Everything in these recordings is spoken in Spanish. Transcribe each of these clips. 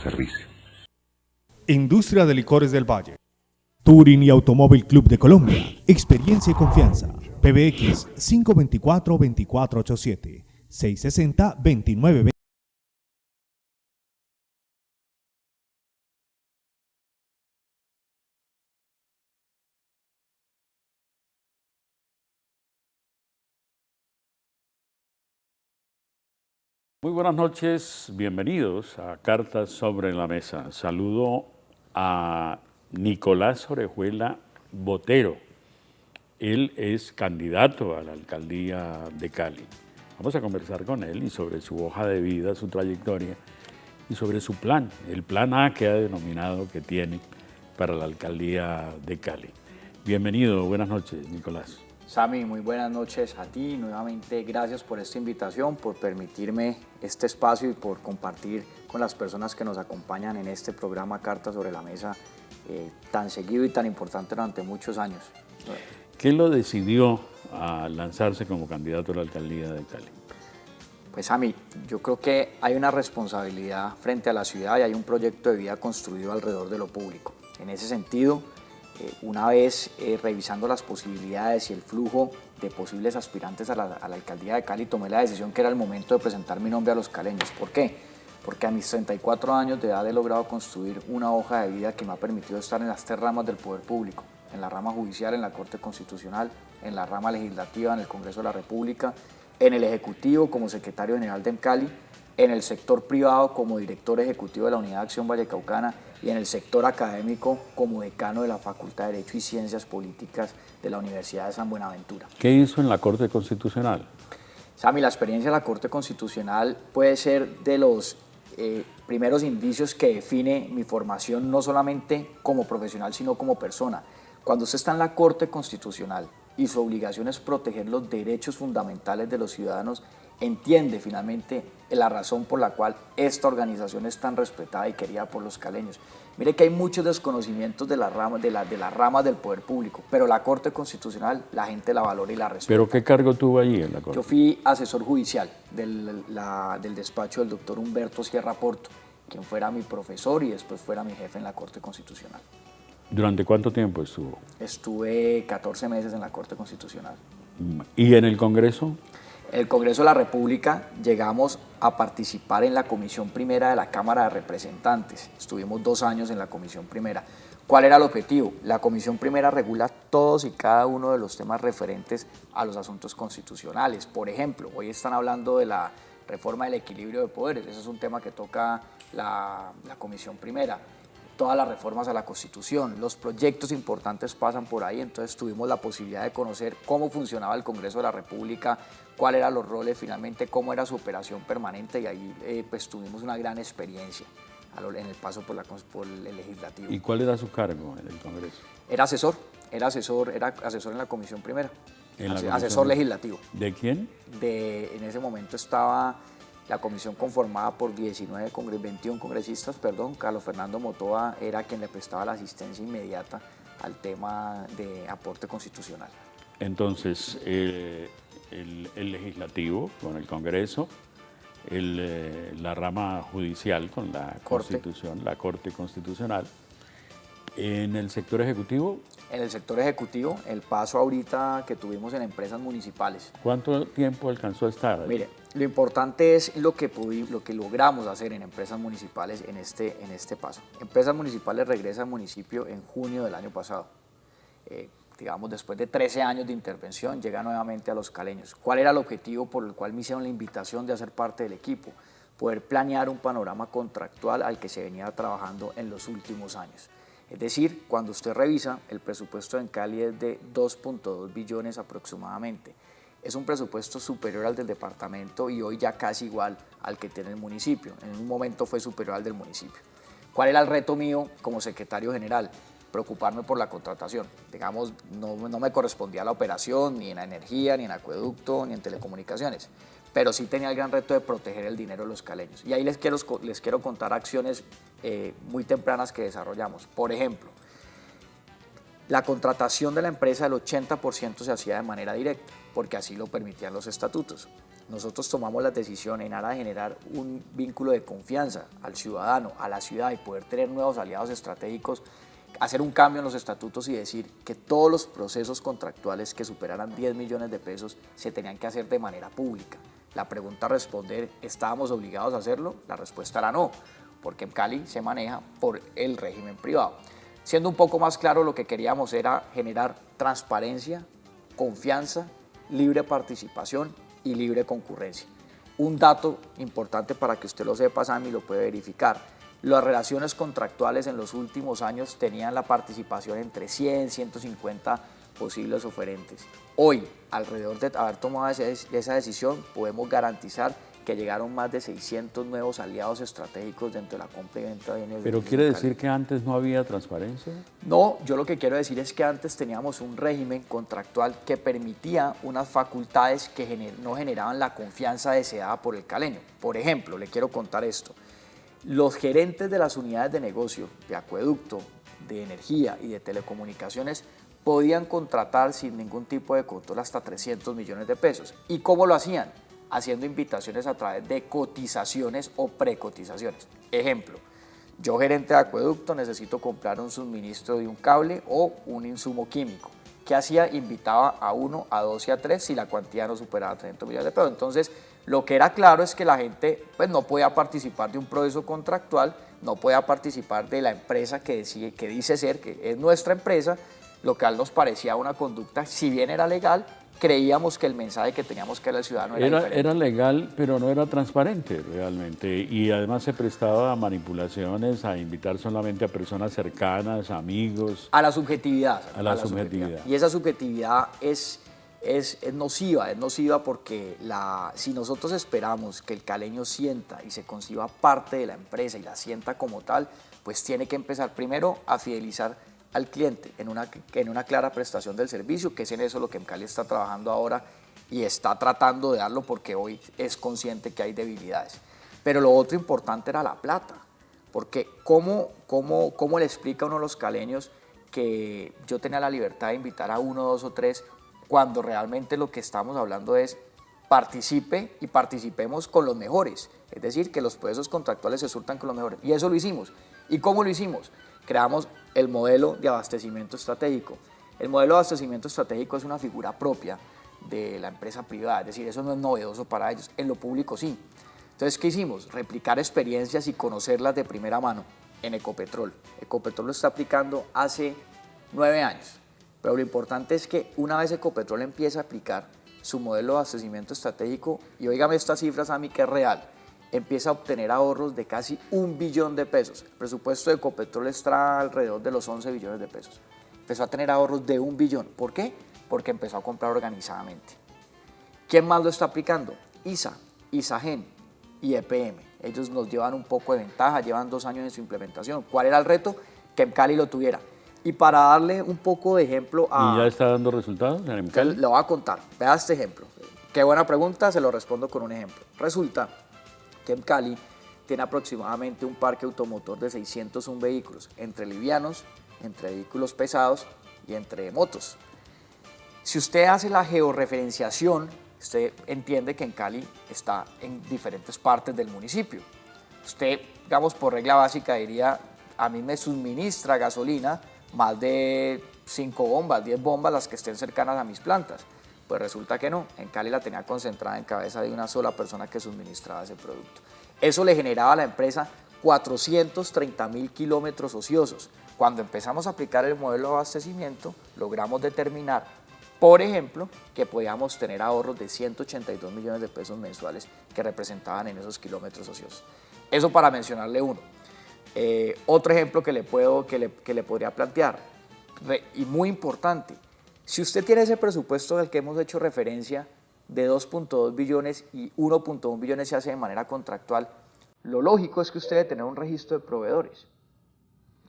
servicio. Industria de Licores del Valle. Touring y Automóvil Club de Colombia. Experiencia y confianza. PBX 524-2487. 660-2920. Muy buenas noches, bienvenidos a Cartas sobre la Mesa. Saludo a Nicolás Orejuela Botero. Él es candidato a la alcaldía de Cali. Vamos a conversar con él y sobre su hoja de vida, su trayectoria y sobre su plan, el plan A que ha denominado que tiene para la alcaldía de Cali. Bienvenido, buenas noches, Nicolás. Sami, muy buenas noches a ti. Nuevamente, gracias por esta invitación, por permitirme este espacio y por compartir con las personas que nos acompañan en este programa Cartas sobre la Mesa, tan seguido y tan importante durante muchos años. ¿Qué lo decidió a lanzarse como candidato a la alcaldía de Cali? Pues Sami, yo creo que hay una responsabilidad frente a la ciudad y hay un proyecto de vida construido alrededor de lo público. En ese sentido, una vez revisando las posibilidades y el flujo de posibles aspirantes a la alcaldía de Cali, tomé la decisión que era el momento de presentar mi nombre a los caleños. ¿Por qué? Porque a mis 34 años de edad he logrado construir una hoja de vida que me ha permitido estar en las tres ramas del poder público: en la rama judicial, en la Corte Constitucional, en la rama legislativa, en el Congreso de la República, en el Ejecutivo como secretario general de Cali, en el sector privado como director ejecutivo de la Unidad de Acción Vallecaucana y en el sector académico como decano de la Facultad de Derecho y Ciencias Políticas de la Universidad de San Buenaventura. ¿Qué hizo en la Corte Constitucional? Sami, la experiencia en la Corte Constitucional puede ser de los primeros indicios que define mi formación, no solamente como profesional, sino como persona. Cuando usted está en la Corte Constitucional y su obligación es proteger los derechos fundamentales de los ciudadanos, entiende finalmente la razón por la cual esta organización es tan respetada y querida por los caleños. Mire que hay muchos desconocimientos de las ramas del poder público, pero la Corte Constitucional la gente la valora y la respeta. ¿Pero qué cargo tuvo allí en la Corte? Yo fui asesor judicial del despacho del doctor Humberto Sierra Porto, quien fuera mi profesor y después fuera mi jefe en la Corte Constitucional. ¿Durante cuánto tiempo estuvo? Estuve 14 meses en la Corte Constitucional. ¿Y en el Congreso? En el Congreso de la República llegamos a participar en la Comisión Primera de la Cámara de Representantes. Estuvimos 2 años en la Comisión Primera. ¿Cuál era el objetivo? La Comisión Primera regula todos y cada uno de los temas referentes a los asuntos constitucionales. Por ejemplo, hoy están hablando de la reforma del equilibrio de poderes. Ese es un tema que toca la Comisión Primera. Todas las reformas a la Constitución, los proyectos importantes pasan por ahí, entonces tuvimos la posibilidad de conocer cómo funcionaba el Congreso de la República, cuáles eran los roles finalmente, cómo era su operación permanente, y ahí pues tuvimos una gran experiencia en el paso por el Legislativo. ¿Y cuál era su cargo en el Congreso? Era asesor en la Comisión Primera, asesor legislativo. ¿De quién? En ese momento estaba la comisión conformada por 21 congresistas, Carlos Fernando Motoa era quien le prestaba la asistencia inmediata al tema de aporte constitucional. Entonces, el legislativo con el Congreso, la rama judicial con la Constitución, la Corte Constitucional. ¿En el sector ejecutivo? En el sector ejecutivo, el paso ahorita que tuvimos en empresas municipales. ¿Cuánto tiempo alcanzó a estar ahí? Mire, lo importante es lo que logramos hacer en empresas municipales en este paso. Empresas municipales regresa al municipio en junio del año pasado. Digamos, después de 13 años de intervención, llega nuevamente a los caleños. ¿Cuál era el objetivo por el cual me hicieron la invitación de hacer parte del equipo? Poder planear un panorama contractual al que se venía trabajando en los últimos años. Es decir, cuando usted revisa, el presupuesto en Cali es de 2.2 billones aproximadamente. Es un presupuesto superior al del departamento y hoy ya casi igual al que tiene el municipio. En un momento fue superior al del municipio. ¿Cuál era el reto mío como secretario general? Preocuparme por la contratación. Digamos, no me correspondía la operación, ni en la energía, ni en acueducto, ni en telecomunicaciones. Pero sí tenía el gran reto de proteger el dinero de los caleños. Y ahí les quiero contar acciones muy tempranas que desarrollamos. Por ejemplo, la contratación de la empresa, el 80% se hacía de manera directa, porque así lo permitían los estatutos. nosotros tomamos la decisión en aras de generar un vínculo de confianza al ciudadano, a la ciudad y poder tener nuevos aliados estratégicos, hacer un cambio en los estatutos y decir que todos los procesos contractuales que superaran 10 millones de pesos se tenían que hacer de manera pública. La pregunta a responder, ¿estábamos obligados a hacerlo? La respuesta era no, porque en Cali se maneja por el régimen privado. Siendo un poco más claro, lo que queríamos era generar transparencia, confianza, libre participación y libre concurrencia. Un dato importante para que usted lo sepa, Sammy, lo puede verificar. Las relaciones contractuales en los últimos años tenían la participación entre 100, 150 posibles oferentes. Hoy, alrededor de haber tomado esa decisión, podemos garantizar que llegaron más de 600 nuevos aliados estratégicos dentro de la compra y venta de bienes. ¿Pero quiere decir que antes no había transparencia? No, yo lo que quiero decir es que antes teníamos un régimen contractual que permitía unas facultades que no generaban la confianza deseada por el caleño. Por ejemplo, le quiero contar esto. Los gerentes de las unidades de negocio, de acueducto, de energía y de telecomunicaciones podían contratar sin ningún tipo de control hasta 300 millones de pesos. ¿Y cómo lo hacían? Haciendo invitaciones a través de cotizaciones o precotizaciones. Ejemplo, yo gerente de acueducto necesito comprar un suministro de un cable o un insumo químico. ¿Qué hacía? Invitaba a 1, a 2 y a 3 si la cuantía no superaba 300 millones de pesos. Entonces, lo que era claro es que la gente pues, no podía participar de un proceso contractual, no podía participar de la empresa que dice ser, que es nuestra empresa, lo que nos parecía una conducta, si bien era legal, creíamos que el mensaje que teníamos que dar al ciudadano era diferente. Era legal, pero no era transparente realmente. Y además se prestaba a manipulaciones, a invitar solamente a personas cercanas, amigos. A la subjetividad. A la subjetividad. Y esa subjetividad es nociva porque si nosotros esperamos que el caleño sienta y se conciba parte de la empresa y la sienta como tal, pues tiene que empezar primero a fidelizar al cliente en una clara prestación del servicio, que es en eso lo que Cali está trabajando ahora y está tratando de darlo porque hoy es consciente que hay debilidades. Pero lo otro importante era la plata, porque ¿cómo le explica uno a los caleños que yo tenía la libertad de invitar a 1, 2 o 3 cuando realmente lo que estamos hablando es participe y participemos con los mejores? Es decir, que los procesos contractuales se surtan con los mejores. Y eso lo hicimos. ¿Y cómo lo hicimos? Creamos el modelo de abastecimiento estratégico. El modelo de abastecimiento estratégico es una figura propia de la empresa privada, es decir, eso no es novedoso para ellos, en lo público sí. Entonces, ¿qué hicimos? Replicar experiencias y conocerlas de primera mano en Ecopetrol. Ecopetrol lo está aplicando hace 9 años, pero lo importante es que una vez Ecopetrol empieza a aplicar su modelo de abastecimiento estratégico, y óigame estas cifras a mí que es real, empieza a obtener ahorros de casi 1 billón de pesos. El presupuesto de Ecopetrol está alrededor de los 11 billones de pesos. Empezó a tener ahorros de 1 billón. ¿Por qué? Porque empezó a comprar organizadamente. ¿Quién más lo está aplicando? ISA, ISAGEN y EPM. Ellos nos llevan un poco de ventaja, llevan 2 años en su implementación. ¿Cuál era el reto? Que Emcali lo tuviera. Y para darle un poco de ejemplo a... ¿Y ya está dando resultados en Emcali? Le voy a contar. Vea este ejemplo. Qué buena pregunta, se lo respondo con un ejemplo. Resulta que Cali tiene aproximadamente un parque automotor de 601 vehículos, entre livianos, entre vehículos pesados y entre motos. Si usted hace la georreferenciación, usted entiende que en Cali está en diferentes partes del municipio. Usted, digamos, por regla básica diría, a mí me suministra gasolina más de 5 bombas, 10 bombas, las que estén cercanas a mis plantas. Pues resulta que no, en Cali la tenía concentrada en cabeza de una sola persona que suministraba ese producto. Eso le generaba a la empresa 430.000 kilómetros ociosos. Cuando empezamos a aplicar el modelo de abastecimiento, logramos determinar, por ejemplo, que podíamos tener ahorros de 182 millones de pesos mensuales que representaban en esos kilómetros ociosos. Eso para mencionarle uno. Otro ejemplo que le podría plantear, y muy importante, si usted tiene ese presupuesto del que hemos hecho referencia de 2.2 billones y 1.1 billones se hace de manera contractual, lo lógico es que usted debe tener un registro de proveedores.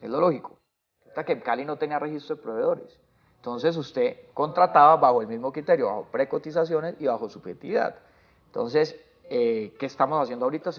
Es lo lógico. Hasta que Cali no tenía registro de proveedores. Entonces usted contrataba bajo el mismo criterio, bajo precotizaciones y bajo subjetividad. Entonces, ¿qué estamos haciendo ahorita?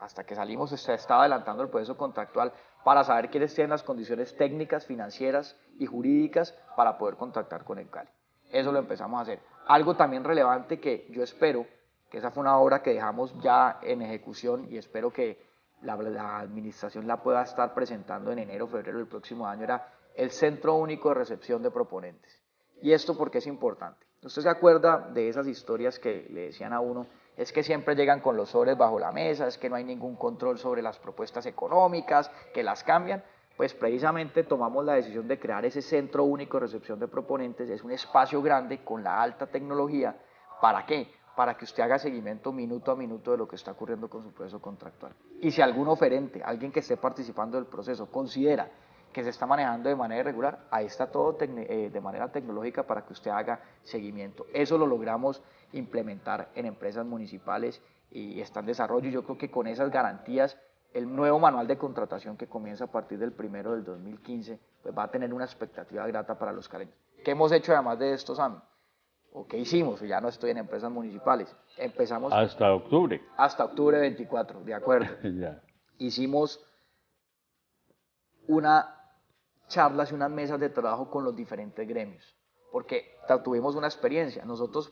Hasta que salimos se está adelantando el proceso contractual para saber quiénes tienen las condiciones técnicas, financieras y jurídicas para poder contratar con el Cali. Eso lo empezamos a hacer. Algo también relevante que yo espero que esa fue una obra que dejamos ya en ejecución y espero que la administración la pueda estar presentando en enero, febrero del próximo año, era el Centro Único de Recepción de Proponentes. ¿Y esto por qué es importante? Usted se acuerda de esas historias que le decían a uno, es que siempre llegan con los sobres bajo la mesa, es que no hay ningún control sobre las propuestas económicas, que las cambian. Pues precisamente tomamos la decisión de crear ese Centro Único de Recepción de Proponentes, es un espacio grande con la alta tecnología. ¿Para qué? Para que usted haga seguimiento minuto a minuto de lo que está ocurriendo con su proceso contractual. Y si algún oferente, alguien que esté participando del proceso, considera que se está manejando de manera irregular, ahí está todo de manera tecnológica para que usted haga seguimiento. Eso lo logramos implementar en empresas municipales y está en desarrollo. Yo creo que con esas garantías, el nuevo manual de contratación que comienza a partir del 1 del 2015, pues va a tener una expectativa grata para los caleños. ¿Qué hemos hecho además de esto, Sammy? ¿O qué hicimos? Ya no estoy en empresas municipales. Empezamos... Hasta octubre. Hasta octubre 24, de acuerdo. Ya. Hicimos una charlas y unas mesas de trabajo con los diferentes gremios, porque tuvimos una experiencia. Nosotros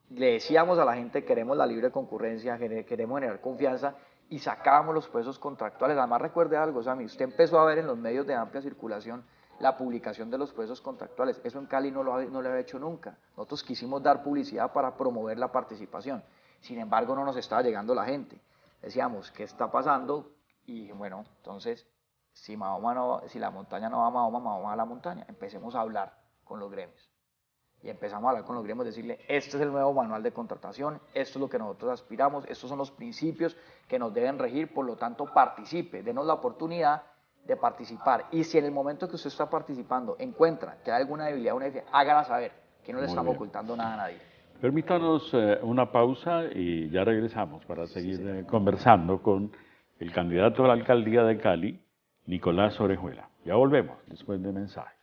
le decíamos a la gente, queremos la libre concurrencia, queremos generar confianza, y sacábamos los procesos contractuales. Además, recuerde algo, Sammy, usted empezó a ver en los medios de amplia circulación la publicación de los procesos contractuales. Eso en Cali no lo había hecho nunca. Nosotros quisimos dar publicidad para promover la participación. Sin embargo, no nos estaba llegando la gente. Decíamos, ¿qué está pasando? Y bueno, entonces, si la montaña no va a Mahoma, Mahoma va a la montaña. Empecemos a hablar con los gremios. Y empezamos a hablar con los gremios, decirle, este es el nuevo manual de contratación, esto es lo que nosotros aspiramos, estos son los principios que nos deben regir, por lo tanto participe, denos la oportunidad de participar. Y si en el momento que usted está participando encuentra que hay alguna debilidad, hágala saber, que no le estamos ocultando nada a nadie. Permítanos una pausa y ya regresamos para seguir conversando con el candidato a la alcaldía de Cali, Nicolás Orejuela. Ya volvemos después de mensajes.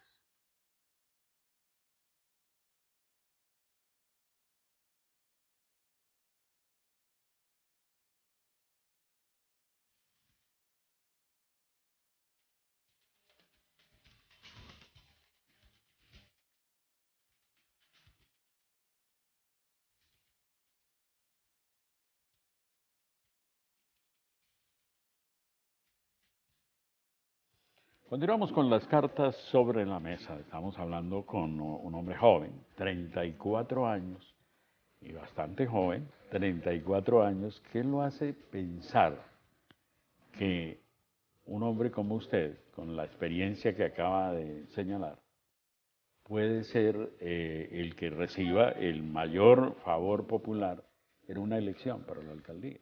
Continuamos con las cartas sobre la mesa. Estamos hablando con un hombre joven, 34 años, y bastante joven, 34 años, que lo hace pensar que un hombre como usted, con la experiencia que acaba de señalar, puede ser el que reciba el mayor favor popular en una elección para la alcaldía.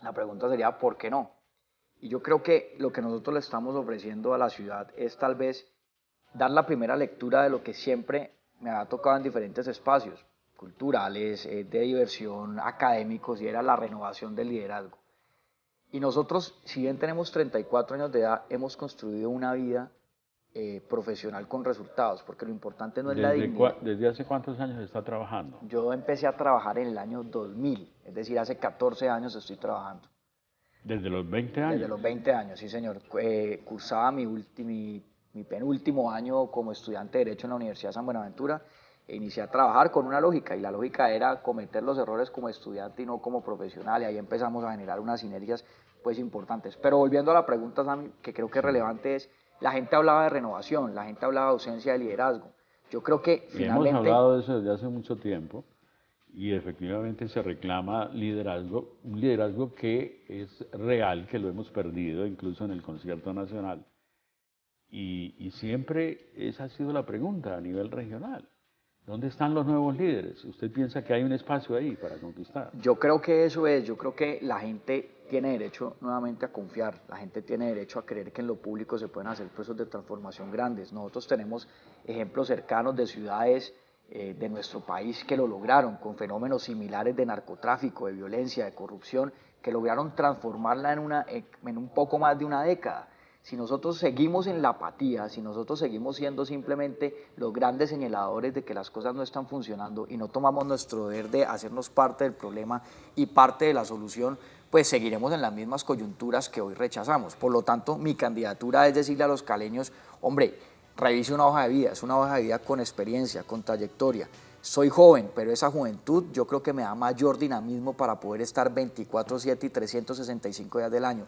La pregunta sería, ¿por qué no? Y yo creo que lo que nosotros le estamos ofreciendo a la ciudad es tal vez dar la primera lectura de lo que siempre me ha tocado en diferentes espacios culturales, de diversión, académicos, y era la renovación del liderazgo. Y nosotros, si bien tenemos 34 años de edad, hemos construido una vida profesional con resultados, porque lo importante no es la dignidad. ¿Desde hace cuántos años está trabajando? Yo empecé a trabajar en el año 2000, es decir, hace 14 años estoy trabajando. ¿Desde los 20 años? Desde los 20 años, sí señor. Cursaba mi penúltimo año como estudiante de Derecho en la Universidad de San Buenaventura e inicié a trabajar con una lógica, y la lógica era cometer los errores como estudiante y no como profesional, y ahí empezamos a generar unas sinergias pues importantes. Pero volviendo a la pregunta, Sammy, que creo que es relevante, es, la gente hablaba de renovación, la gente hablaba de ausencia de liderazgo. Yo creo que finalmente... Hemos hablado de eso desde hace mucho tiempo, y efectivamente se reclama liderazgo, un liderazgo que es real, que lo hemos perdido incluso en el concierto nacional. Y siempre esa ha sido la pregunta a nivel regional. ¿Dónde están los nuevos líderes? ¿Usted piensa que hay un espacio ahí para conquistar? Yo creo que eso es, yo creo que la gente tiene derecho nuevamente a confiar, la gente tiene derecho a creer que en lo público se pueden hacer procesos de transformación grandes. Nosotros tenemos ejemplos cercanos de ciudades de nuestro país que lo lograron, con fenómenos similares de narcotráfico, de violencia, de corrupción, que lograron transformarla en un poco más de una década. Si nosotros seguimos en la apatía, si nosotros seguimos siendo simplemente los grandes señaladores de que las cosas no están funcionando y no tomamos nuestro deber de hacernos parte del problema y parte de la solución, pues seguiremos en las mismas coyunturas que hoy rechazamos. Por lo tanto, mi candidatura es decirle a los caleños, hombre, revise una hoja de vida, es una hoja de vida con experiencia, con trayectoria. Soy joven, pero esa juventud yo creo que me da mayor dinamismo para poder estar 24/7 y 365 días del año.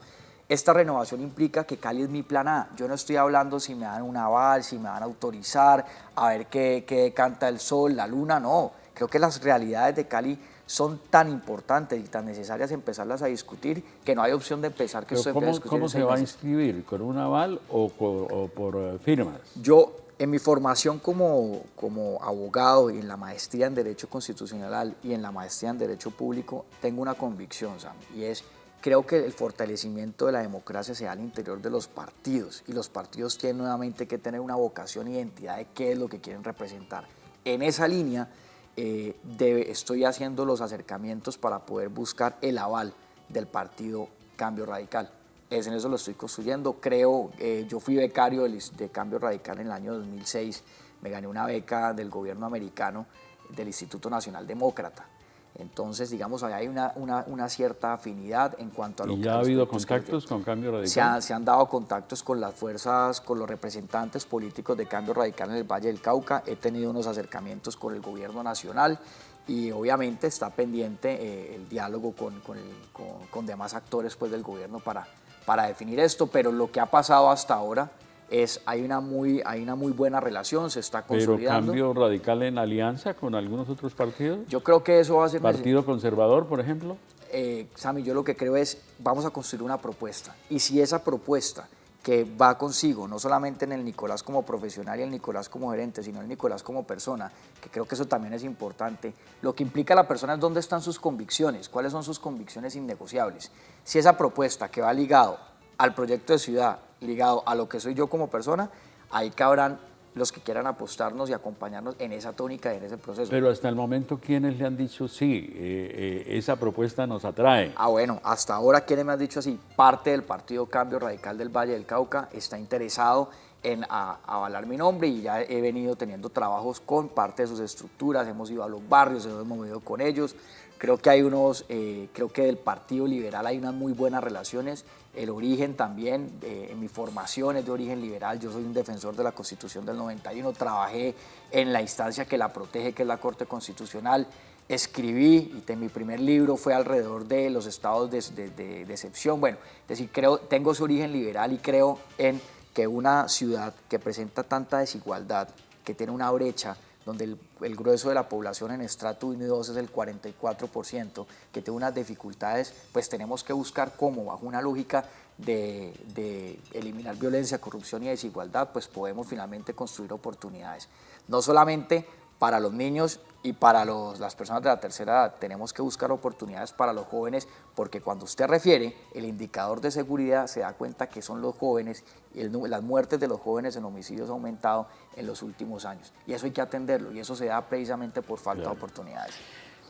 Esta renovación implica que Cali es mi plan A. Yo no estoy hablando si me dan un aval, si me van a autorizar, a ver qué canta el sol, la luna, no. Creo que las realidades de Cali son tan importantes y tan necesarias empezarlas a discutir que no hay opción de empezar que esto empiece a discutir. ¿Cómo se va a inscribir? ¿Con un aval o por firmas? Yo, en mi formación como abogado y en la maestría en Derecho Constitucional y en la maestría en Derecho Público, tengo una convicción, Sam, y es, creo que el fortalecimiento de la democracia se da al interior de los partidos, y los partidos tienen nuevamente que tener una vocación e identidad de qué es lo que quieren representar. En esa línea, estoy haciendo los acercamientos para poder buscar el aval del partido Cambio Radical. En eso lo estoy construyendo. Creo, yo fui becario de Cambio Radical en el año 2006, me gané una beca del gobierno americano del Instituto Nacional Demócrata. Entonces, digamos, hay una cierta afinidad en cuanto a lo que... ¿Y ya ha habido contactos con Cambio Radical? Se han dado contactos con las fuerzas, con los representantes políticos de Cambio Radical en el Valle del Cauca. He tenido unos acercamientos con el gobierno nacional y obviamente está pendiente el diálogo con demás actores pues, del gobierno para definir esto, pero lo que ha pasado hasta ahora es hay una muy buena relación, se está consolidando. ¿Pero Cambio Radical en alianza con algunos otros partidos? Yo creo que eso va a ser... ¿Partido Conservador, por ejemplo? Sammy, yo lo que creo es, vamos a construir una propuesta, y si esa propuesta que va consigo, no solamente en el Nicolás como profesional y el Nicolás como gerente, sino el Nicolás como persona, que creo que eso también es importante, lo que implica a la persona es dónde están sus convicciones, cuáles son sus convicciones innegociables. Si esa propuesta que va ligado al proyecto de ciudad, ligado a lo que soy yo como persona, ahí cabrán los que quieran apostarnos y acompañarnos en esa tónica y en ese proceso. Pero hasta el momento, ¿quiénes le han dicho sí? Esa propuesta nos atrae. Bueno, hasta ahora, ¿quiénes me han dicho así? Parte del Partido Cambio Radical del Valle del Cauca está interesado en avalar mi nombre y ya he venido teniendo trabajos con parte de sus estructuras, hemos ido a los barrios, hemos movido con ellos. Creo que creo que del Partido Liberal hay unas muy buenas relaciones. El origen también, en mi formación es de origen liberal, yo soy un defensor de la Constitución del 91, trabajé en la instancia que la protege, que es la Corte Constitucional, escribí y mi primer libro fue alrededor de los estados de excepción. Bueno, es decir, tengo ese origen liberal y creo en que una ciudad que presenta tanta desigualdad, que tiene una brecha, donde el grueso de la población en estrato 1 y 2 es el 44%, que tiene unas dificultades, pues tenemos que buscar cómo, bajo una lógica de eliminar violencia, corrupción y desigualdad, pues podemos finalmente construir oportunidades. No solamente para los niños y para las personas de la tercera edad, tenemos que buscar oportunidades para los jóvenes, porque cuando usted refiere el indicador de seguridad se da cuenta que son los jóvenes y las muertes de los jóvenes en homicidios ha aumentado en los últimos años. Y eso hay que atenderlo y eso se da precisamente por falta de oportunidades.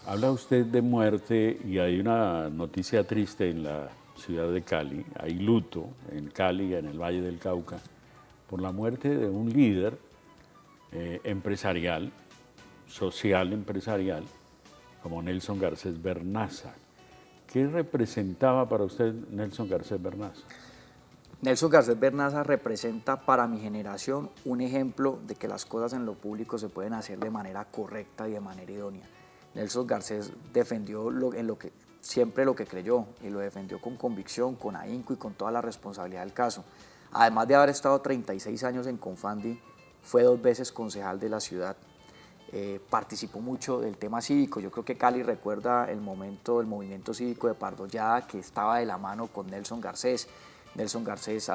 Habla usted de muerte y hay una noticia triste en la ciudad de Cali. Hay luto en Cali, en el Valle del Cauca, por la muerte de un líder empresarial, social empresarial, como Nelson Garcés Bernaza. ¿Qué representaba para usted Nelson Garcés Bernaza? Nelson Garcés Bernaza representa para mi generación un ejemplo de que las cosas en lo público se pueden hacer de manera correcta y de manera idónea. Nelson Garcés defendió siempre lo que creyó y lo defendió con convicción, con ahínco y con toda la responsabilidad del caso. Además de haber estado 36 años en Confandi, fue 2 veces concejal de la ciudad. Participó mucho del tema cívico. Yo creo que Cali recuerda el movimiento cívico de Pardollada, que estaba de la mano con Nelson Garcés. Nelson Garcés,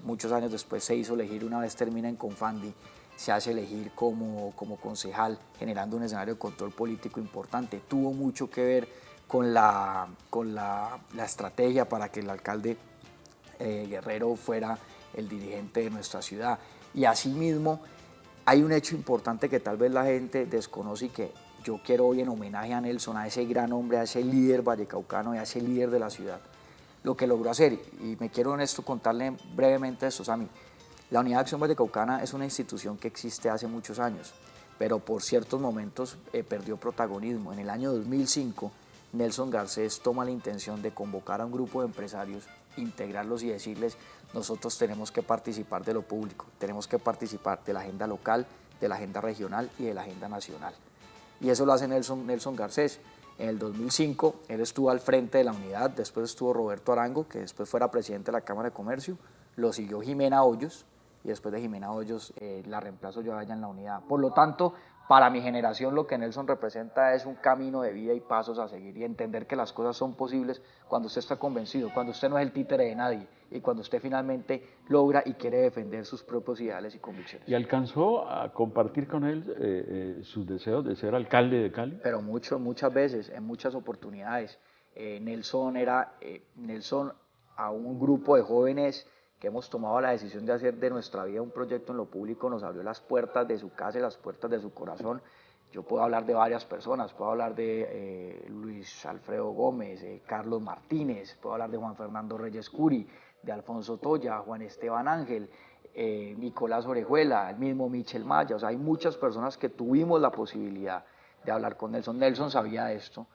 muchos años después, se hizo elegir, una vez termina en Confandi, se hace elegir como concejal, generando un escenario de control político importante. Tuvo mucho que ver con la estrategia para que el alcalde Guerrero fuera el dirigente de nuestra ciudad. Y asimismo, hay un hecho importante que tal vez la gente desconoce y que yo quiero hoy en homenaje a Nelson, a ese gran hombre, a ese líder vallecaucano y a ese líder de la ciudad, lo que logró hacer. Y me quiero en esto contarle brevemente esto, Sammy. La Unidad de Acción Vallecaucana es una institución que existe hace muchos años, pero por ciertos momentos perdió protagonismo. En el año 2005, Nelson Garcés toma la intención de convocar a un grupo de empresarios integrarlos y decirles, nosotros tenemos que participar de lo público, tenemos que participar de la agenda local, de la agenda regional y de la agenda nacional. Y eso lo hace Nelson Garcés. En el 2005 él estuvo al frente de la unidad, después estuvo Roberto Arango, que después fuera presidente de la Cámara de Comercio, lo siguió Jimena Hoyos, y después de Jimena Hoyos la reemplazo yo allá en la unidad. Por lo tanto, para mi generación lo que Nelson representa es un camino de vida y pasos a seguir y entender que las cosas son posibles cuando usted está convencido, cuando usted no es el títere de nadie y cuando usted finalmente logra y quiere defender sus propios ideales y convicciones. ¿Y alcanzó a compartir con él sus deseos de ser alcalde de Cali? Pero muchas veces, en muchas oportunidades. Nelson a un grupo de jóvenes que hemos tomado la decisión de hacer de nuestra vida un proyecto en lo público, nos abrió las puertas de su casa y las puertas de su corazón. Yo puedo hablar de varias personas, puedo hablar de Luis Alfredo Gómez, Carlos Martínez, puedo hablar de Juan Fernando Reyes Curi, de Alfonso Toya, Juan Esteban Ángel, Nicolás Orejuela, el mismo Michel Maya. O sea, hay muchas personas que tuvimos la posibilidad de hablar con Nelson. Nelson sabía esto,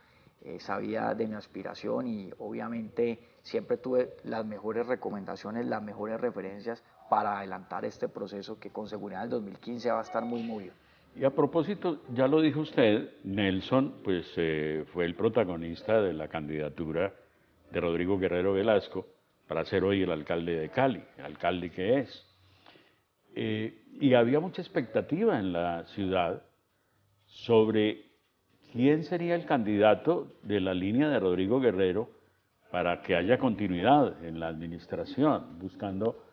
sabía de mi aspiración y obviamente siempre tuve las mejores recomendaciones, las mejores referencias para adelantar este proceso que con seguridad en el 2015 va a estar muy movido. Y a propósito, ya lo dijo usted, Nelson pues fue el protagonista de la candidatura de Rodrigo Guerrero Velasco para ser hoy el alcalde de Cali, el alcalde que es. Y había mucha expectativa en la ciudad sobre quién sería el candidato de la línea de Rodrigo Guerrero para que haya continuidad en la administración, buscando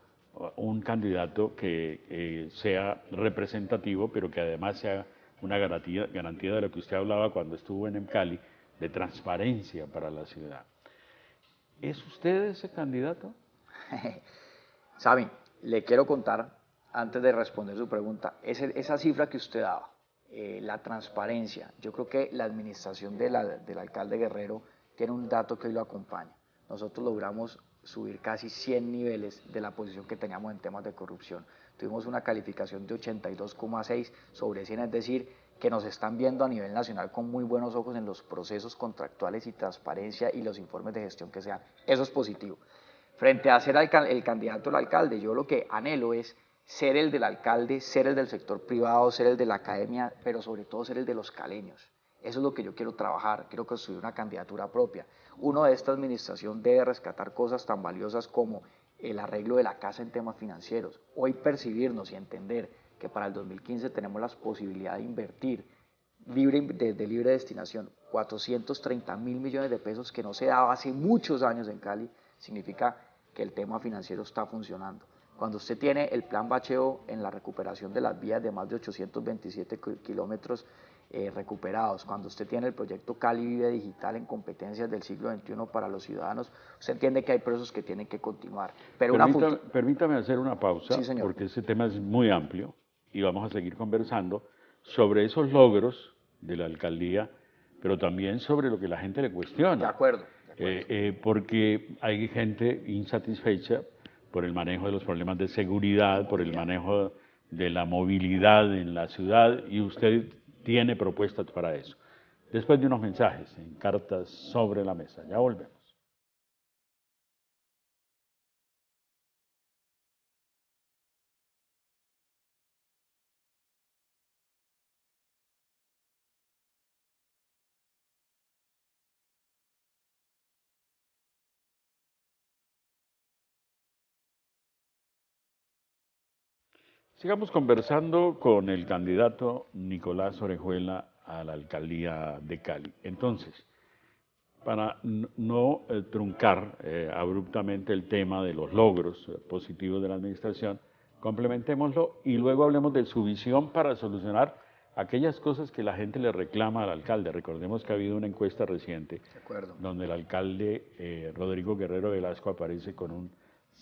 un candidato que sea representativo, pero que además sea una garantía de lo que usted hablaba cuando estuvo en Cali, de transparencia para la ciudad. ¿Es usted ese candidato? Saben, le quiero contar, antes de responder su pregunta, esa cifra que usted daba, la transparencia. Yo creo que la administración del alcalde Guerrero tiene un dato que hoy lo acompaña. Nosotros logramos subir casi 100 niveles de la posición que teníamos en temas de corrupción. Tuvimos una calificación de 82,6 sobre 100, es decir, que nos están viendo a nivel nacional con muy buenos ojos en los procesos contractuales y transparencia y los informes de gestión que sean. Eso es positivo. Frente a ser el candidato al alcalde, yo lo que anhelo es ser el del alcalde, ser el del sector privado, ser el de la academia, pero sobre todo ser el de los caleños. Eso es lo que yo quiero trabajar, quiero construir una candidatura propia. Uno de esta administración debe rescatar cosas tan valiosas como el arreglo de la casa en temas financieros. Hoy percibirnos y entender que para el 2015 tenemos la posibilidad de invertir de libre destinación 430.000 millones de pesos que no se daba hace muchos años en Cali, significa que el tema financiero está funcionando. Cuando usted tiene el plan Bacheo en la recuperación de las vías de más de 827 kilómetros recuperados, cuando usted tiene el proyecto Cali Vive Digital en competencias del siglo XXI para los ciudadanos, usted entiende que hay procesos que tienen que continuar. Pero permítame hacer una pausa, sí, señor, porque este tema es muy amplio y vamos a seguir conversando sobre esos logros de la alcaldía, pero también sobre lo que la gente le cuestiona. De acuerdo. Porque hay gente insatisfecha por el manejo de los problemas de seguridad, por el manejo de la movilidad en la ciudad, y usted tiene propuestas para eso. Después de unos mensajes en Cartas sobre la Mesa. Ya volvemos. Sigamos conversando con el candidato Nicolás Orejuela a la alcaldía de Cali. Entonces, para no truncar abruptamente el tema de los logros positivos de la administración, complementémoslo y luego hablemos de su visión para solucionar aquellas cosas que la gente le reclama al alcalde. Recordemos que ha habido una encuesta reciente donde el alcalde Rodrigo Guerrero Velasco aparece con un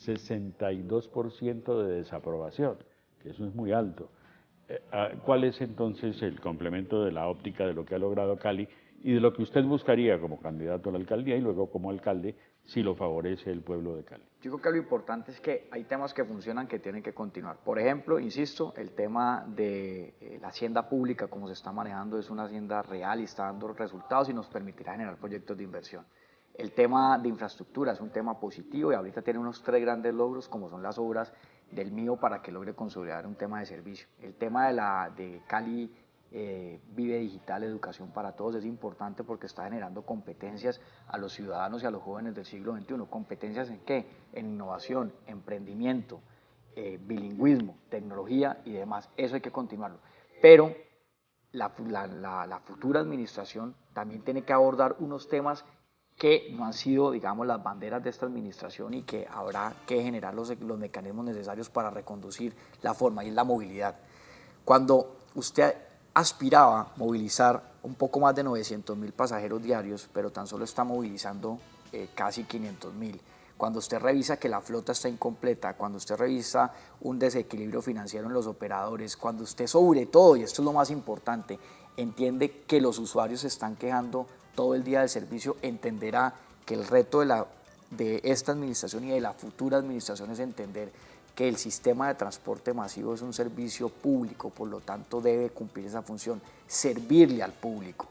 62% de desaprobación, que eso es muy alto. ¿Cuál es entonces el complemento de la óptica de lo que ha logrado Cali y de lo que usted buscaría como candidato a la alcaldía y luego como alcalde si lo favorece el pueblo de Cali? Yo creo que lo importante es que hay temas que funcionan que tienen que continuar. Por ejemplo, insisto, el tema de la hacienda pública, como se está manejando, es una hacienda real y está dando resultados y nos permitirá generar proyectos de inversión. El tema de infraestructura es un tema positivo y ahorita tiene unos 3 grandes logros, como son las obras del MIO para que logre consolidar un tema de servicio. El tema de Cali Vive Digital, Educación para Todos, es importante porque está generando competencias a los ciudadanos y a los jóvenes del siglo XXI. ¿Competencias en qué? En innovación, emprendimiento, bilingüismo, tecnología y demás. Eso hay que continuarlo. Pero la futura administración también tiene que abordar unos temas que no han sido, digamos, las banderas de esta administración y que habrá que generar los mecanismos necesarios para reconducir la forma, y es la movilidad. Cuando usted aspiraba a movilizar un poco más de 900.000 pasajeros diarios, pero tan solo está movilizando casi 500.000. Cuando usted revisa que la flota está incompleta, cuando usted revisa un desequilibrio financiero en los operadores, cuando usted sobre todo, y esto es lo más importante, entiende que los usuarios se están quejando todo el día del servicio, entenderá que el reto de esta administración y de la futura administración es entender que el sistema de transporte masivo es un servicio público, por lo tanto debe cumplir esa función, servirle al público.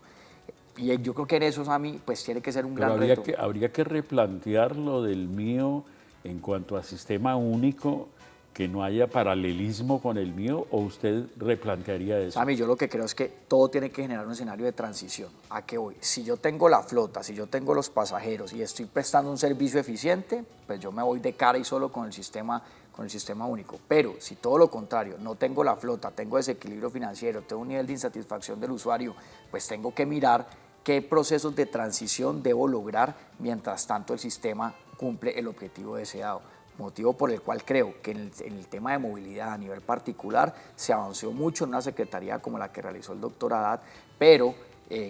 Y yo creo que en eso, Sami, pues tiene que ser un gran reto. Habría que replantear lo del mío en cuanto a sistema único, que no haya paralelismo con el mío, o usted replantearía eso. Sami, yo lo que creo es que todo tiene que generar un escenario de transición. ¿A qué voy? Si yo tengo la flota, si yo tengo los pasajeros y estoy prestando un servicio eficiente, pues yo me voy de cara y solo con el sistema único. Pero si todo lo contrario, no tengo la flota, tengo desequilibrio financiero, tengo un nivel de insatisfacción del usuario, pues tengo que mirar qué procesos de transición debo lograr mientras tanto el sistema cumple el objetivo deseado. Motivo por el cual creo que en el tema de movilidad a nivel particular se avanzó mucho en una secretaría como la que realizó el doctor Haddad, pero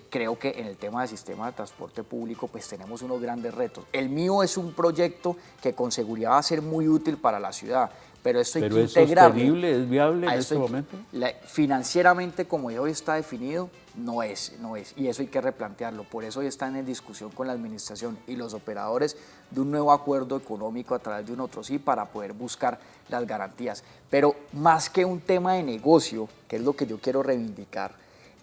creo que en el tema del sistema de transporte público pues tenemos unos grandes retos. El mío es un proyecto que con seguridad va a ser muy útil para la ciudad, pero esto hay que integrarlo. ¿Es sostenible, es viable en este momento? Financieramente, como hoy está definido, no es, y eso hay que replantearlo. Por eso hoy están en discusión con la administración y los operadores de un nuevo acuerdo económico a través de un otro sí para poder buscar las garantías. Pero más que un tema de negocio, que es lo que yo quiero reivindicar,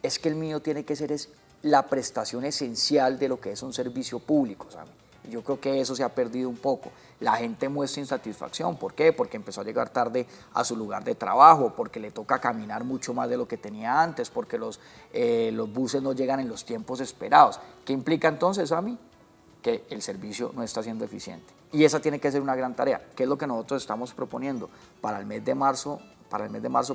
es que el mío tiene que ser la prestación esencial de lo que es un servicio público, ¿sabe? Yo creo que eso se ha perdido un poco. La gente muestra insatisfacción. ¿Por qué? Porque empezó a llegar tarde a su lugar de trabajo, porque le toca caminar mucho más de lo que tenía antes, porque los buses no llegan en los tiempos esperados. ¿Qué implica entonces, a mí? Que el servicio no está siendo eficiente. Y esa tiene que ser una gran tarea. ¿Qué es lo que nosotros estamos proponiendo? Para el mes de marzo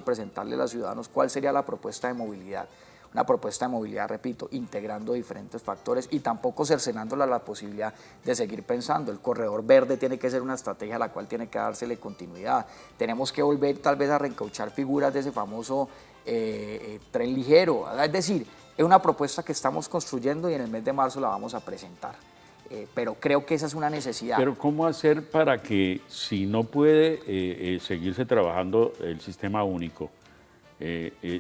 presentarle a los ciudadanos cuál sería la propuesta de movilidad. Una propuesta de movilidad, repito, integrando diferentes factores y tampoco cercenándola la posibilidad de seguir pensando. El corredor verde tiene que ser una estrategia a la cual tiene que dársele continuidad. Tenemos que volver tal vez a reencauchar figuras de ese famoso tren ligero. Es decir, es una propuesta que estamos construyendo y en el mes de marzo la vamos a presentar. Pero creo que esa es una necesidad. Pero ¿cómo hacer para que, si no puede seguirse trabajando el sistema único,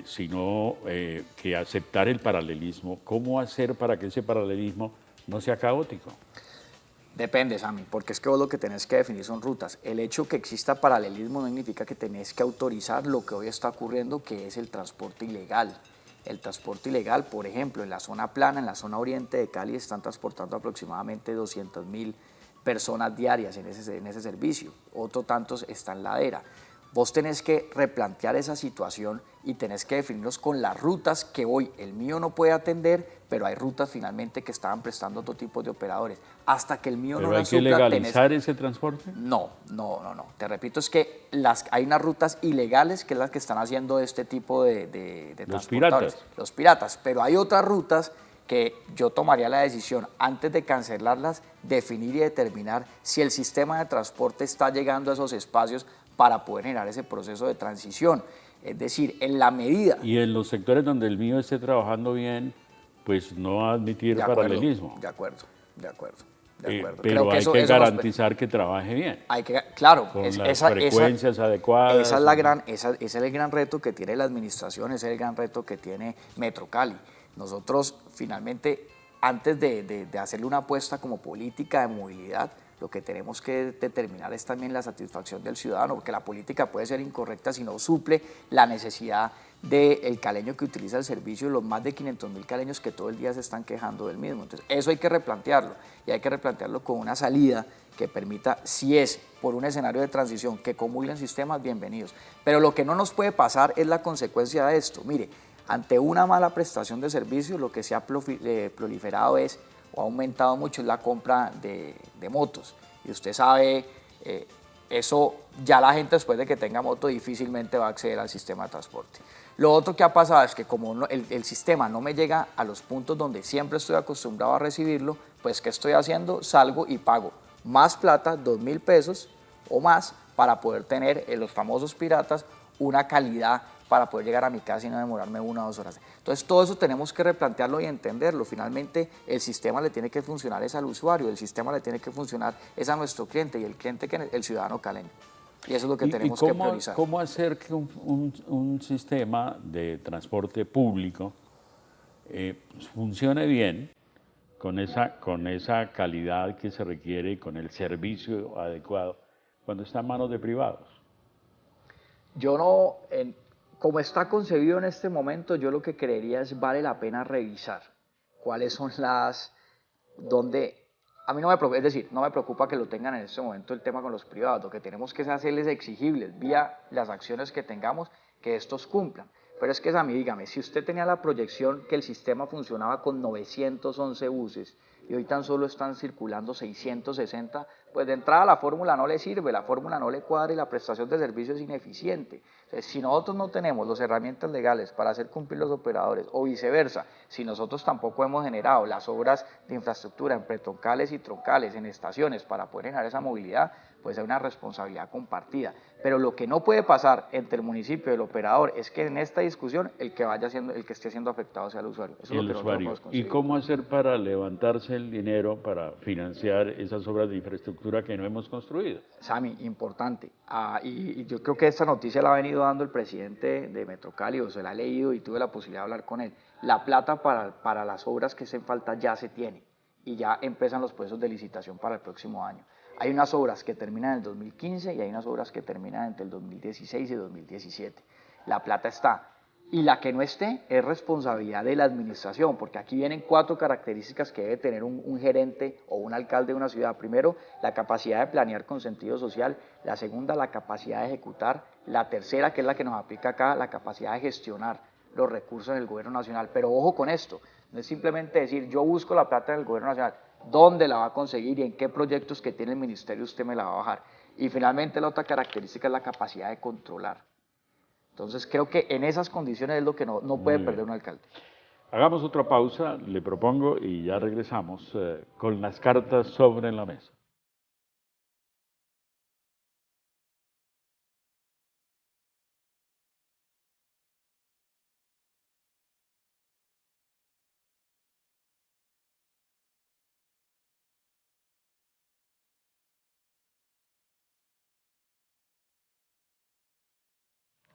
sino que aceptar el paralelismo, ¿cómo hacer para que ese paralelismo no sea caótico? Depende, Sami, porque es que vos lo que tenés que definir son rutas. El hecho que exista paralelismo no significa que tenés que autorizar lo que hoy está ocurriendo, que es el transporte ilegal. El transporte ilegal, por ejemplo, en la zona plana, en la zona oriente de Cali, están transportando aproximadamente 200.000 personas diarias en ese servicio. Otro tantos está en ladera. Vos tenés que replantear esa situación y tenés que definirlos con las rutas que hoy el mío no puede atender, pero hay rutas finalmente que estaban prestando otro tipo de operadores. Hasta que el mío no las supla. ¿Pero hay que legalizar ese transporte? No. Te repito, es que hay unas rutas ilegales que es las que están haciendo este tipo de transportadores. Los piratas. Pero hay otras rutas que yo tomaría la decisión, antes de cancelarlas, definir y determinar si el sistema de transporte está llegando a esos espacios para poder generar ese proceso de transición. Es decir, en la medida... Y en los sectores donde el mío esté trabajando bien, pues no admitir paralelismo. De acuerdo. Pero hay que garantizar que trabaje bien. Claro, con las frecuencias adecuadas. Ese es el gran reto que tiene la administración, ese es el gran reto que tiene Metro Cali. Nosotros finalmente, antes de hacerle una apuesta como política de movilidad, lo que tenemos que determinar es también la satisfacción del ciudadano, porque la política puede ser incorrecta si no suple la necesidad del caleño que utiliza el servicio, los más de 500.000 caleños que todo el día se están quejando del mismo. Entonces, eso hay que replantearlo, y hay que replantearlo con una salida que permita, si es por un escenario de transición, que comulguen sistemas, bienvenidos. Pero lo que no nos puede pasar es la consecuencia de esto. Mire, ante una mala prestación de servicios, lo que se ha proliferado o ha aumentado mucho es la compra de motos. Y usted sabe, eso ya la gente después de que tenga moto difícilmente va a acceder al sistema de transporte. Lo otro que ha pasado es que como el sistema no me llega a los puntos donde siempre estoy acostumbrado a recibirlo, pues ¿qué estoy haciendo? Salgo y pago más plata, 2.000 pesos o más, para poder tener en los famosos piratas una calidad para poder llegar a mi casa y no demorarme 1 o 2 horas. Entonces todo eso tenemos que replantearlo y entenderlo. Finalmente el sistema le tiene que funcionar es al usuario, el sistema le tiene que funcionar es a nuestro cliente, y el cliente que es el ciudadano caleño. Y eso es lo que tenemos que priorizar. ¿Cómo hacer que un sistema de transporte público funcione bien con esa calidad que se requiere y con el servicio adecuado cuando está en manos de privados? Yo no, como está concebido en este momento, yo lo que creería es vale la pena revisar cuáles son a mí no me preocupa, es decir, no me preocupa que lo tengan en este momento el tema con los privados. Lo que tenemos que hacerles exigibles vía las acciones que tengamos, que estos cumplan. Pero es que, Sammy, dígame, si usted tenía la proyección que el sistema funcionaba con 911 buses y hoy tan solo están circulando 660, pues de entrada la fórmula no le sirve, la fórmula no le cuadra y la prestación de servicio es ineficiente. Entonces, si nosotros no tenemos las herramientas legales para hacer cumplir los operadores, o viceversa, si nosotros tampoco hemos generado las obras de infraestructura en pretroncales y troncales, en estaciones, para poder generar esa movilidad, pues hay una responsabilidad compartida. Pero lo que no puede pasar entre el municipio y el operador es que en esta discusión el que esté siendo afectado sea el usuario. Eso es lo que nosotros podemos conseguir. ¿Y cómo hacer para levantarse el dinero para financiar esas obras de infraestructura que no hemos construido? Sammy, importante. Y yo creo que esta noticia la ha venido dando el presidente de Metrocali, o se la ha leído y tuve la posibilidad de hablar con él. La plata para las obras que hacen falta ya se tiene, y ya empiezan los procesos de licitación para el próximo año. Hay unas obras que terminan en el 2015 y hay unas obras que terminan entre el 2016 y 2017. La plata está. Y la que no esté es responsabilidad de la administración, porque aquí vienen 4 características que debe tener un gerente o un alcalde de una ciudad. Primero, la capacidad de planear con sentido social. La segunda, la capacidad de ejecutar. La tercera, que es la que nos aplica acá, la capacidad de gestionar los recursos en el gobierno nacional. Pero ojo con esto, no es simplemente decir yo busco la plata en el gobierno nacional. ¿Dónde la va a conseguir y en qué proyectos que tiene el ministerio usted me la va a bajar? Y finalmente la otra característica es la capacidad de controlar. Entonces creo que en esas condiciones es lo que no puede perder un alcalde. Hagamos otra pausa, le propongo, y ya regresamos con las cartas sobre la mesa.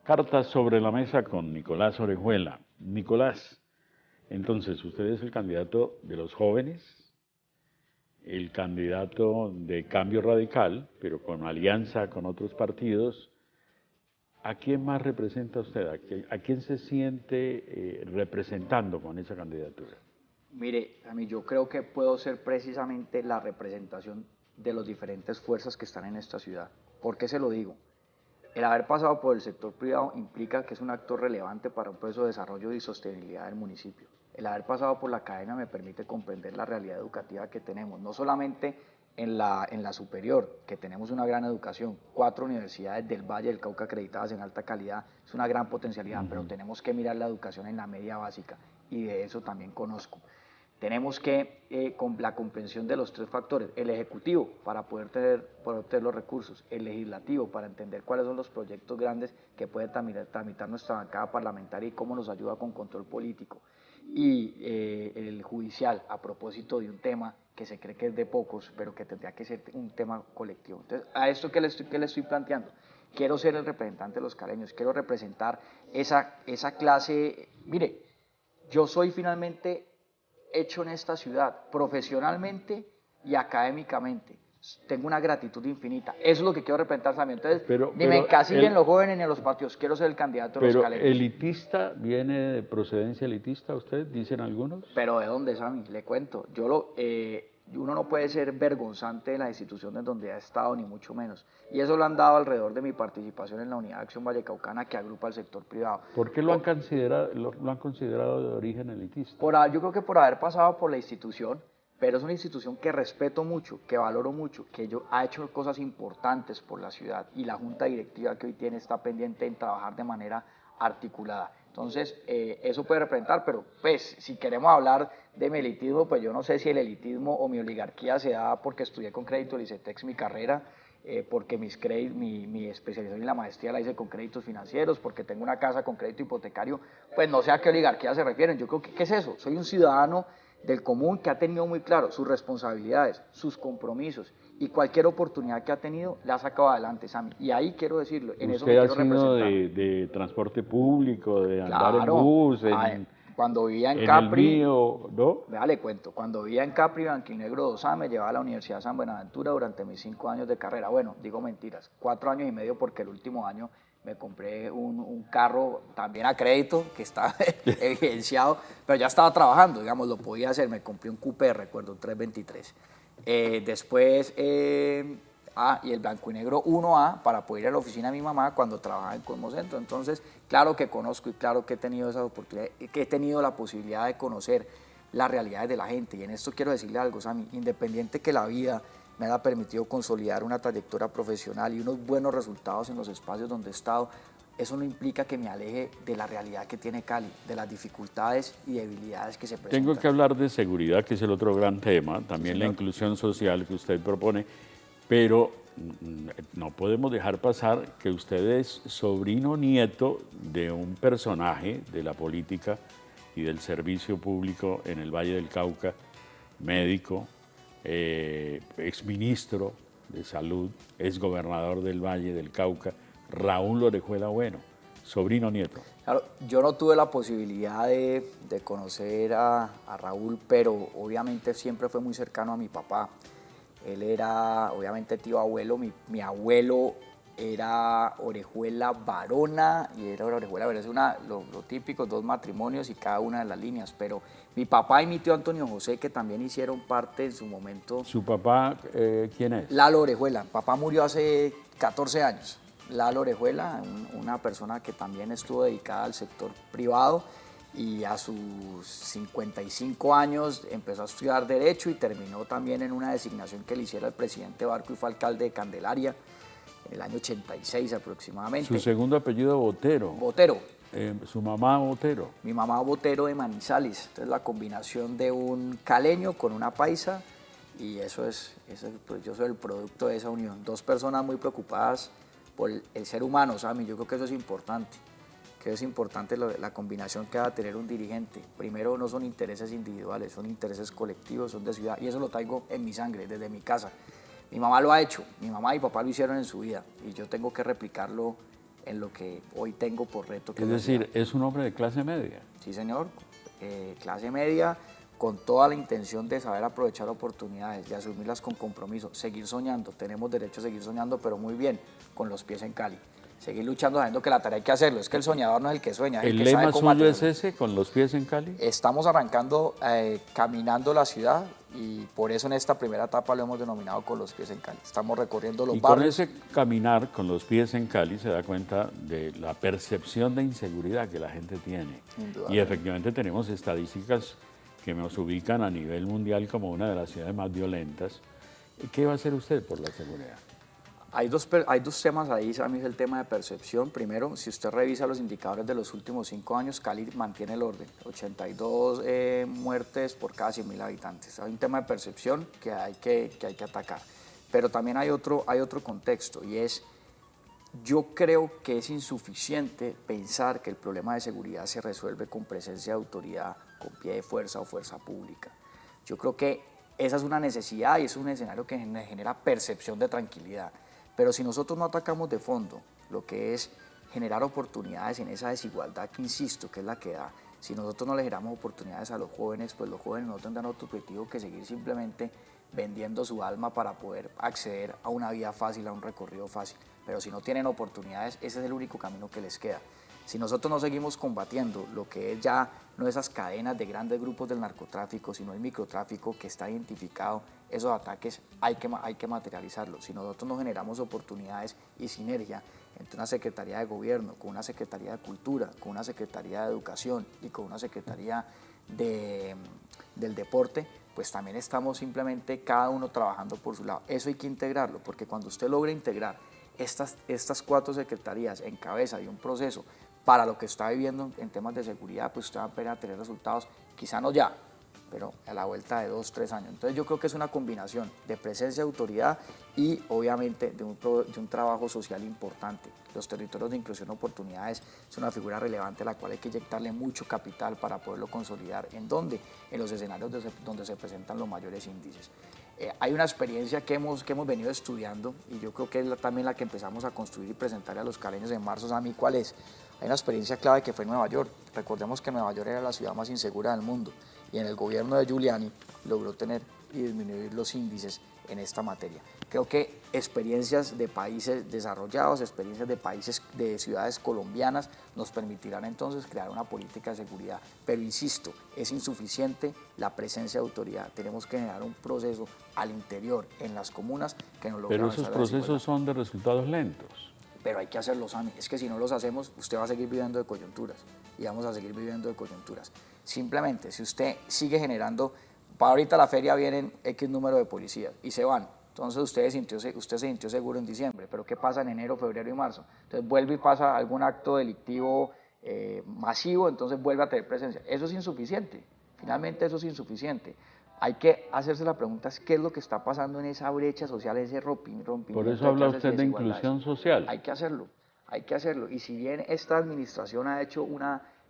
Cartas sobre la mesa con Nicolás Orejuela. Nicolás, entonces usted es el candidato de los jóvenes, el candidato de Cambio Radical, pero con alianza con otros partidos. ¿A quién más representa usted? ¿A quién se siente representando con esa candidatura? Mire, a mí yo creo que puedo ser precisamente la representación de las diferentes fuerzas que están en esta ciudad. ¿Por qué se lo digo? El haber pasado por el sector privado implica que es un actor relevante para un proceso de desarrollo y sostenibilidad del municipio. El haber pasado por la academia me permite comprender la realidad educativa que tenemos, no solamente en la superior, que tenemos una gran educación, 4 universidades del Valle del Cauca acreditadas en alta calidad, es una gran potencialidad, pero tenemos que mirar la educación en la media básica, y de eso también conozco. Tenemos que, con la comprensión de los 3 factores, el ejecutivo para poder tener los recursos, el legislativo para entender cuáles son los proyectos grandes que puede tramitar nuestra bancada parlamentaria y cómo nos ayuda con control político, y el judicial a propósito de un tema que se cree que es de pocos, pero que tendría que ser un tema colectivo. Entonces, ¿a esto qué le estoy planteando? Quiero ser el representante de los caleños, quiero representar esa clase. Mire, yo soy finalmente hecho en esta ciudad, profesionalmente y académicamente. tengo una gratitud infinita. Eso es lo que quiero representar también. Entonces, ni me pero encasillen los jóvenes ni en los partidos. Quiero ser el candidato de los pero caleños. elitista, ¿viene de procedencia elitista usted? Dicen algunos. Pero ¿de dónde, Sammy? Le cuento. Uno no puede ser vergonzante de las instituciones donde ha estado, ni mucho menos. Y eso lo han dado alrededor de mi participación en la Unidad de Acción Vallecaucana, que agrupa al sector privado. ¿Por qué lo han considerado de origen elitista? Yo creo que por haber pasado por la institución, pero es una institución que respeto mucho, que valoro mucho, que ha hecho cosas importantes por la ciudad, y la junta directiva que hoy tiene está pendiente en trabajar de manera articulada. Entonces, eso puede representar, pero pues si queremos hablar de mi elitismo, pues yo no sé si el elitismo o mi oligarquía se da porque estudié con crédito del ICETEX mi carrera, porque mi especialización en la maestría la hice con créditos financieros, porque tengo una casa con crédito hipotecario, pues no sé a qué oligarquía se refieren. Yo creo que, ¿qué es eso? Soy un ciudadano del común que ha tenido muy claro sus responsabilidades, sus compromisos, y cualquier oportunidad que ha tenido la ha sacado adelante, Sammy. Y ahí quiero decirlo, en eso me quiero representar. ¿Usted ha sido de transporte público, de andar en Claro, bus, cuando vivía en en Capri, el mío, no? vea, le cuento, cuando vivía en Capri, Blanquinegro 2A, me llevaba a la Universidad de San Buenaventura durante mis 5 años de carrera. Bueno, digo mentiras, 4 años y medio, porque el último año me compré un carro también a crédito, que está evidenciado, pero ya estaba trabajando, digamos, lo podía hacer. Me compré un coupé, recuerdo, un 323. Después, y el blanco y negro 1A para poder ir a la oficina de mi mamá cuando trabajaba en Cosmocentro. Entonces, claro que conozco y claro que he tenido esa oportunidad, que he tenido la posibilidad de conocer las realidades de la gente. Y en esto quiero decirle algo, Sammy, independiente que la vida me haya permitido consolidar una trayectoria profesional y unos buenos resultados en los espacios donde he estado, eso no implica que me aleje de la realidad que tiene Cali, de las dificultades y debilidades que se presentan. Tengo que hablar de seguridad, que es el otro gran tema, también la inclusión social que usted propone, pero no podemos dejar pasar que usted es sobrino nieto de un personaje de la política y del servicio público en el Valle del Cauca, médico, exministro de Salud, exgobernador del Valle del Cauca, Raúl Orejuela Bueno, sobrino nieto. Claro, yo no tuve la posibilidad de conocer a Raúl, pero obviamente siempre fue muy cercano a mi papá. Él era, obviamente, tío abuelo. Mi abuelo era Orejuela Varona y era Orejuela Varona. Es lo típico, 2 matrimonios y cada una de las líneas. Pero mi papá y mi tío Antonio José, que también hicieron parte en su momento. ¿Su papá quién es? Lalo Orejuela. Papá murió hace 14 años. Lalo Orejuela, una persona que también estuvo dedicada al sector privado, y a sus 55 años empezó a estudiar Derecho y terminó también en una designación que le hiciera el presidente Barco, y fue alcalde de Candelaria en el año 86 aproximadamente. Su segundo apellido Botero. Botero. Su mamá Botero. Mi mamá Botero de Manizales. Entonces, la combinación de un caleño con una paisa, y pues yo soy el producto de esa unión. 2 personas muy preocupadas por el ser humano, Sammy. Yo creo que eso es importante. Que es importante la combinación que va a tener un dirigente. Primero, no son intereses individuales, son intereses colectivos, son de ciudad, y eso lo traigo en mi sangre, desde mi casa. Mi mamá lo ha hecho, mi mamá y papá lo hicieron en su vida, y yo tengo que replicarlo en lo que hoy tengo por reto. Es decir, es un hombre de clase media. Sí, señor, clase media, con toda la intención de saber aprovechar oportunidades, de asumirlas con compromiso, seguir soñando. Tenemos derecho a seguir soñando, pero muy bien, con los pies en Cali. Seguir luchando sabiendo que la tarea hay que hacerlo. Es que el soñador no es el que sueña, es el que sabe cómo ¿El lema suyo hacerlo. es ese, con los pies en Cali? Estamos arrancando, caminando la ciudad, y por eso en esta primera etapa lo hemos denominado con los pies en Cali. Estamos recorriendo los barrios. Y con ese caminar con los pies en Cali se da cuenta de la percepción de inseguridad que la gente tiene. Y efectivamente tenemos estadísticas que nos ubican a nivel mundial como una de las ciudades más violentas. ¿Qué va a hacer usted por la seguridad? Hay dos temas ahí, Sammy, es el tema de percepción. Primero, si usted revisa los indicadores de los últimos 5 años, Cali mantiene el orden, 82 muertes por cada 100.000 habitantes. Hay un tema de percepción que hay que atacar. Pero también hay otro contexto, y es, yo creo que es insuficiente pensar que el problema de seguridad se resuelve con presencia de autoridad, con pie de fuerza o fuerza pública. Yo creo que esa es una necesidad y es un escenario que genera percepción de tranquilidad. Pero si nosotros no atacamos de fondo lo que es generar oportunidades en esa desigualdad que, insisto, que es la que da, si nosotros no le generamos oportunidades a los jóvenes, pues los jóvenes no tendrán otro objetivo que seguir simplemente vendiendo su alma para poder acceder a una vía fácil, a un recorrido fácil. Pero si no tienen oportunidades, ese es el único camino que les queda. Si nosotros no seguimos combatiendo lo que es ya no esas cadenas de grandes grupos del narcotráfico, sino el microtráfico que está identificado, esos ataques hay que materializarlos. Si nosotros no generamos oportunidades y sinergia entre una Secretaría de Gobierno, con una Secretaría de Cultura, con una Secretaría de Educación y con una Secretaría del Deporte, pues también estamos simplemente cada uno trabajando por su lado. Eso hay que integrarlo, porque cuando usted logra integrar estas 4 secretarías en cabeza de un proceso para lo que está viviendo en temas de seguridad, pues usted va a poder tener resultados, quizá no ya, pero a la vuelta de 2, 3 años. Entonces yo creo que es una combinación de presencia, autoridad y obviamente de un trabajo social importante. Los territorios de inclusión de oportunidades es una figura relevante a la cual hay que inyectarle mucho capital para poderlo consolidar. ¿En dónde? En los escenarios donde se presentan los mayores índices. Hay una experiencia que hemos venido estudiando y yo creo que es también la que empezamos a construir y presentarle a los caleños en marzo. ¿A mí cuál es? Hay una experiencia clave que fue Nueva York. Recordemos que Nueva York era la ciudad más insegura del mundo y en el gobierno de Giuliani logró tener y disminuir los índices en esta materia. Creo que experiencias de países desarrollados, experiencias de países, de ciudades colombianas, nos permitirán entonces crear una política de seguridad. Pero insisto, es insuficiente la presencia de autoridad. Tenemos que generar un proceso al interior, en las comunas, que nos logre. Pero esos procesos son de resultados lentos. Pero hay que hacerlos, Sami. Es que si no los hacemos, usted va a seguir viviendo de coyunturas y vamos a seguir viviendo de coyunturas. Simplemente, si usted sigue generando, para ahorita la feria vienen X número de policías y se van. Entonces usted se sintió seguro en diciembre, pero ¿qué pasa en enero, febrero y marzo? Entonces vuelve y pasa algún acto delictivo masivo, entonces vuelve a tener presencia. Eso es insuficiente, finalmente eso es insuficiente. Hay que hacerse la pregunta, ¿qué es lo que está pasando en esa brecha social, ese rompimiento? Por eso habla usted de inclusión social. Hay que hacerlo. Y si bien esta administración ha hecho un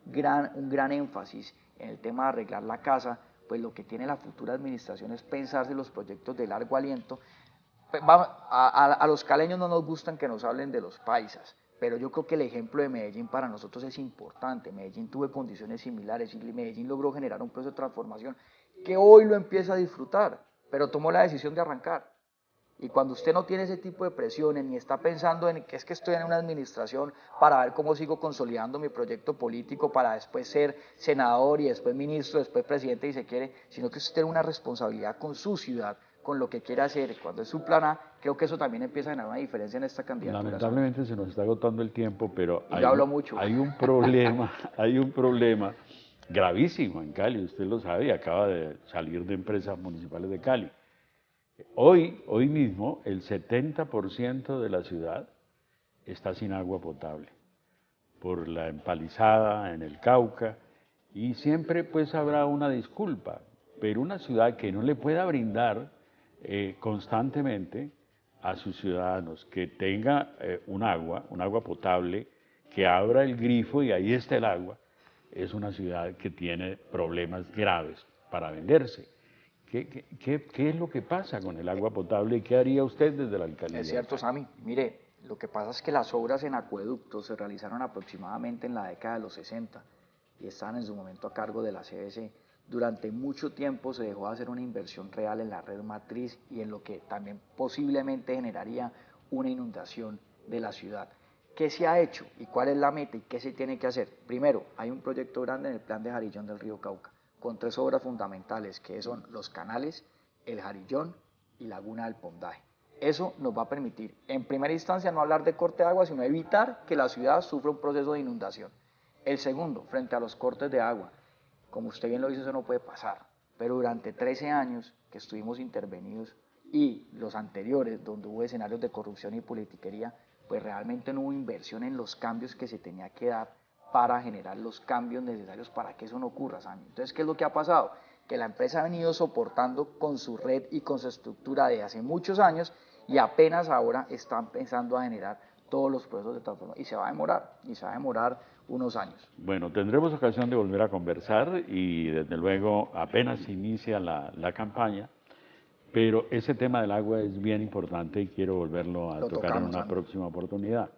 gran énfasis en el tema de arreglar la casa, pues lo que tiene la futura administración es pensarse los proyectos de largo aliento. A los caleños no nos gustan que nos hablen de los paisas, pero yo creo que el ejemplo de Medellín para nosotros es importante. Medellín tuvo condiciones similares y Medellín logró generar un proceso de transformación que hoy lo empieza a disfrutar, pero tomó la decisión de arrancar. Y cuando usted no tiene ese tipo de presiones, ni está pensando en que es que estoy en una administración para ver cómo sigo consolidando mi proyecto político para después ser senador y después ministro, después presidente y se quiere, sino que usted tiene una responsabilidad con su ciudad, con lo que quiere hacer, cuando es su plan A, creo que eso también empieza a generar una diferencia en esta candidatura. Lamentablemente se nos está agotando el tiempo, pero hay un problema gravísimo en Cali, usted lo sabe, acaba de salir de Empresas Municipales de Cali. Hoy mismo el 70% de la ciudad está sin agua potable por la empalizada en el Cauca y siempre pues habrá una disculpa, pero una ciudad que no le pueda brindar constantemente a sus ciudadanos que tenga un agua potable, que abra el grifo y ahí está el agua, es una ciudad que tiene problemas graves para venderse. ¿Qué es lo que pasa con el agua potable y qué haría usted desde la alcaldía? Es cierto, Sami. Mire, lo que pasa es que las obras en acueductos se realizaron aproximadamente en la década de los 60 y estaban en su momento a cargo de la CBC. Durante mucho tiempo se dejó de hacer una inversión real en la red matriz y en lo que también posiblemente generaría una inundación de la ciudad. ¿Qué se ha hecho y cuál es la meta y qué se tiene que hacer? Primero, hay un proyecto grande en el plan de Jarillón del río Cauca, con 3 obras fundamentales, que son los canales, el Jarillón y Laguna del Pondaje. Eso nos va a permitir, en primera instancia, no hablar de corte de agua, sino evitar que la ciudad sufra un proceso de inundación. El segundo, frente a los cortes de agua, como usted bien lo dice, eso no puede pasar, pero durante 13 años que estuvimos intervenidos y los anteriores, donde hubo escenarios de corrupción y politiquería, pues realmente no hubo inversión en los cambios que se tenía que dar para generar los cambios necesarios para que eso no ocurra, Sami. Entonces, ¿qué es lo que ha pasado? Que la empresa ha venido soportando con su red y con su estructura de hace muchos años y apenas ahora está empezando a generar todos los procesos de transformación y se va a demorar unos años. Bueno, tendremos ocasión de volver a conversar y desde luego apenas inicia la campaña, pero ese tema del agua es bien importante y quiero volverlo a tocar en una próxima oportunidad.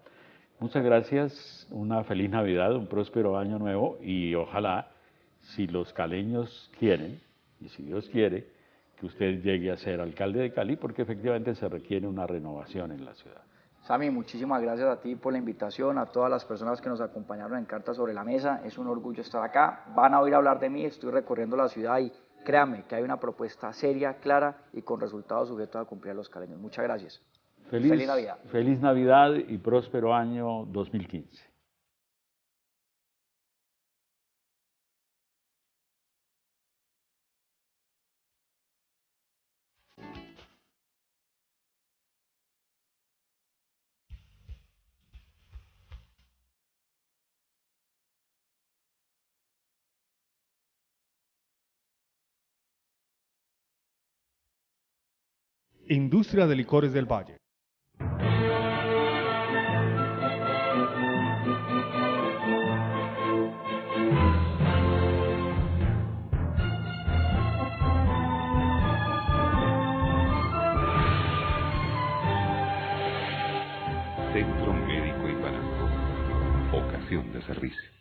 Muchas gracias, una feliz Navidad, un próspero año nuevo y ojalá, si los caleños quieren, y si Dios quiere, que usted llegue a ser alcalde de Cali, porque efectivamente se requiere una renovación en la ciudad. Sami, muchísimas gracias a ti por la invitación, a todas las personas que nos acompañaron en Cartas sobre la Mesa. Es un orgullo estar acá. Van a oír hablar de mí, estoy recorriendo la ciudad y créanme que hay una propuesta seria, clara y con resultados sujetos a cumplir a los caleños. Muchas gracias. Feliz Navidad. Feliz Navidad y próspero año 2015. Industria de licores del Valle. Centro Médico Igualán. Vocación de servicio.